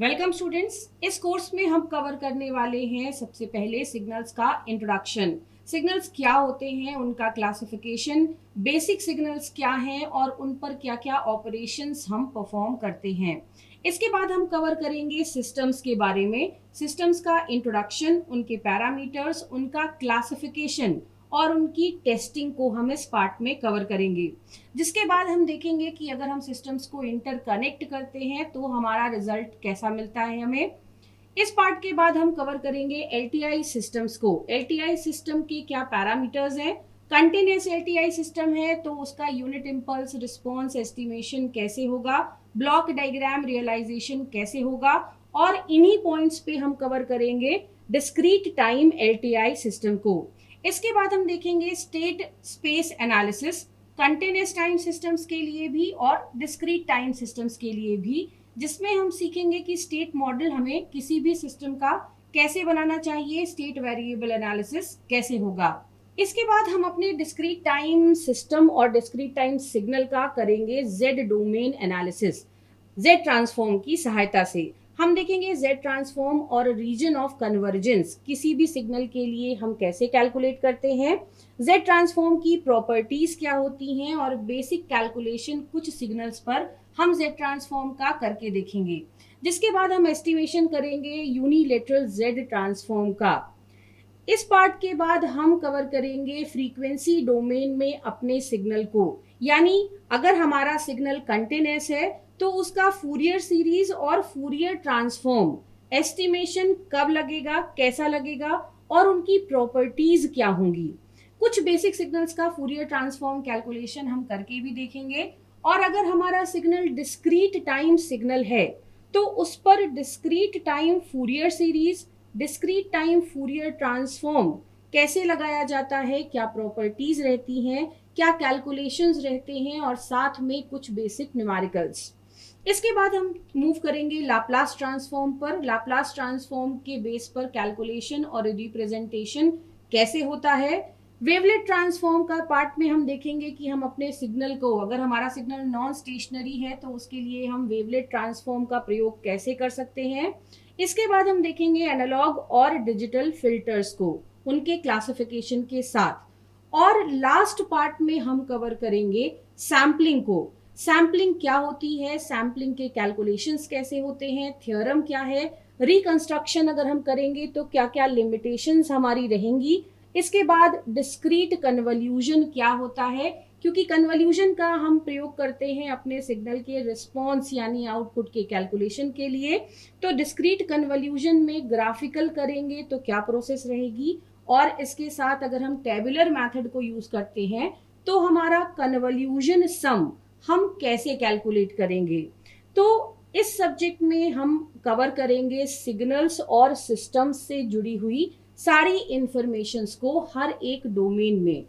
Welcome students. इस course में हम कवर करने वाले हैं सबसे पहले सिग्नल्स का इंट्रोडक्शन। सिग्नल्स क्या होते हैं, उनका क्लासिफिकेशन, बेसिक सिग्नल्स क्या हैं और उन पर क्या क्या ऑपरेशंस हम परफॉर्म करते हैं। इसके बाद हम कवर करेंगे सिस्टम्स के बारे में, सिस्टम्स का इंट्रोडक्शन, उनके पैरामीटर्स, उनका क्लासिफिकेशन और उनकी टेस्टिंग को हम इस पार्ट में कवर करेंगे। जिसके बाद हम देखेंगे कि अगर हम सिस्टम्स को इंटरकनेक्ट करते हैं तो हमारा रिजल्ट कैसा मिलता है हमें। इस पार्ट के बाद हम कवर करेंगे एलटीआई सिस्टम्स को। एलटीआई सिस्टम के क्या पैरामीटर्स हैं। कंटिन्यूस एलटीआई सिस्टम है तो उसका यूनिट इंपल्स रिस्पॉन्स एस्टिमेशन कैसे होगा, ब्लॉक डायग्राम रियलाइजेशन कैसे होगा, और इन्हीं पॉइंट्स पे हम कवर करेंगे डिस्क्रीट टाइम एलटीआई सिस्टम को। इसके बाद हम देखेंगे state space analysis, continuous time systems के लिए भी और डिस्क्रीट टाइम सिस्टम्स के लिए भी, जिसमें हम सीखेंगे कि स्टेट मॉडल हमें किसी भी सिस्टम का कैसे बनाना चाहिए, स्टेट वेरिएबल एनालिसिस कैसे होगा। इसके बाद हम अपने डिस्क्रीट टाइम सिस्टम और डिस्क्रीट टाइम सिग्नल का करेंगे Z domain analysis. Z transform की सहायता से हम देखेंगे जेड ट्रांसफॉर्म और रीजन ऑफ कन्वर्जेंस किसी भी सिग्नल के लिए हम कैसे कैलकुलेट करते हैं, जेड ट्रांसफॉर्म की प्रॉपर्टीज क्या होती हैं और बेसिक कैलकुलेशन कुछ सिग्नल्स पर हम जेड ट्रांसफॉर्म का करके देखेंगे। जिसके बाद हम एस्टिमेशन करेंगे यूनिलेटरल जेड ट्रांसफॉर्म का। इस पार्ट के बाद हम कवर करेंगे फ्रीक्वेंसी डोमेन में अपने सिग्नल को, यानी अगर हमारा सिग्नल कंटिन्यूअस है तो उसका फूरियर सीरीज और फूरियर ट्रांसफॉर्म एस्टिमेशन कब लगेगा, कैसा लगेगा और उनकी प्रॉपर्टीज क्या होंगी। कुछ बेसिक सिग्नल्स का फूरियर ट्रांसफॉर्म कैलकुलेशन हम करके भी देखेंगे। और अगर हमारा सिग्नल डिस्क्रीट टाइम सिग्नल है तो उस पर discrete time Fourier series, discrete time Fourier transform कैसे लगाया जाता है, क्या प्रॉपर्टीज रहती हैं, क्या कैलकुलेशंस रहते हैं और साथ में कुछ बेसिक न्यूमेरिकल्स। इसके बाद हम मूव करेंगे लाप्लास ट्रांसफॉर्म पर। लाप्लास ट्रांसफॉर्म के बेस पर कैलकुलेशन और रिप्रेजेंटेशन कैसे होता है। वेवलेट ट्रांसफॉर्म का पार्ट में हम देखेंगे कि हम अपने सिग्नल को, अगर हमारा सिग्नल नॉन स्टेशनरी है तो उसके लिए हम वेवलेट ट्रांसफॉर्म का प्रयोग कैसे कर सकते हैं। इसके बाद हम देखेंगे एनालॉग और डिजिटल फिल्टर्स को, उनके क्लासिफिकेशन के साथ। और लास्ट पार्ट में हम कवर करेंगे सैम्पलिंग को। सैम्पलिंग क्या होती है, सैम्पलिंग के कैलकुलेशंस कैसे होते हैं, थ्योरम क्या है, रिकंस्ट्रक्शन अगर हम करेंगे तो क्या क्या लिमिटेशंस हमारी रहेंगी। इसके बाद डिस्क्रीट कन्वल्यूजन क्या होता है, क्योंकि कन्वल्यूजन का हम प्रयोग करते हैं अपने सिग्नल के रिस्पॉन्स यानी आउटपुट के कैलकुलेशन के लिए। तो डिस्क्रीट कन्वल्यूजन में ग्राफिकल करेंगे तो क्या प्रोसेस रहेगी, और इसके साथ अगर हम टेबुलर मेथड को यूज करते हैं तो हमारा कन्वल्यूजन सम हम कैसे कैलकुलेट करेंगे। तो इस सब्जेक्ट में हम कवर करेंगे सिग्नल्स और सिस्टम्स से जुड़ी हुई सारी इंफॉर्मेशंस को हर एक डोमेन में।